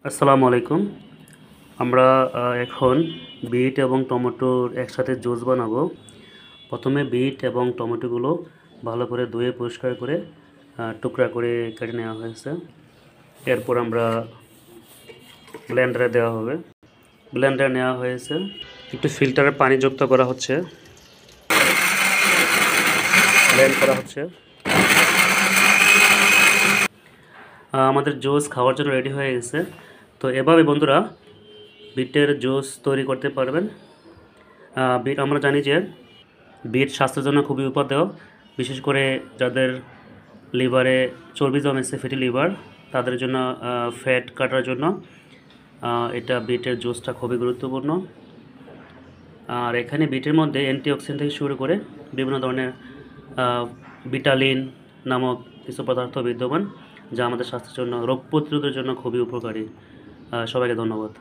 আসসালামু আলাইকুম। আমরা এখন বিট এবং টমেটোর একসাথে জুস বানাবো। প্রথমে বিট এবং টমেটোগুলো ভালো করে ধুয়ে পরিষ্কার করে টুকরা করে কেটে নেওয়া হয়েছে। এরপর আমরা ব্লেন্ডারে দেওয়া হবে। ব্লেন্ডারে নেওয়া হয়েছে, একটু ফিল্টারে পানি যুক্ত করা হচ্ছে, ব্লেন্ড করা হচ্ছে। আমাদের জুস খাওয়ার জন্য রেডি হয়ে গেছে। তো এভাবে বন্ধুরা বিটের জুস তৈরি করতে পারবেন। বিট আমরা জানি যে বিট স্বাস্থ্যের জন্য খুবই উপাদেয়, বিশেষ করে যাদের লিভারে চর্বি জমেছে, ফ্যাটি লিভার, তাদের জন্য ফ্যাট কাটার জন্য এটা বিটের জুসটা খুবই গুরুত্বপূর্ণ। আর এখানে বিটের মধ্যে অ্যান্টিঅক্সিডেন্ট থেকে শুরু করে বিভিন্ন ধরনের ভিটামিন নামক কিছু পদার্থ বিদ্যমান, যা আমাদের স্বাস্থ্যের জন্য, রোগ প্রতিরোধের জন্য খুবই উপকারী। সবাইকে ধন্যবাদ।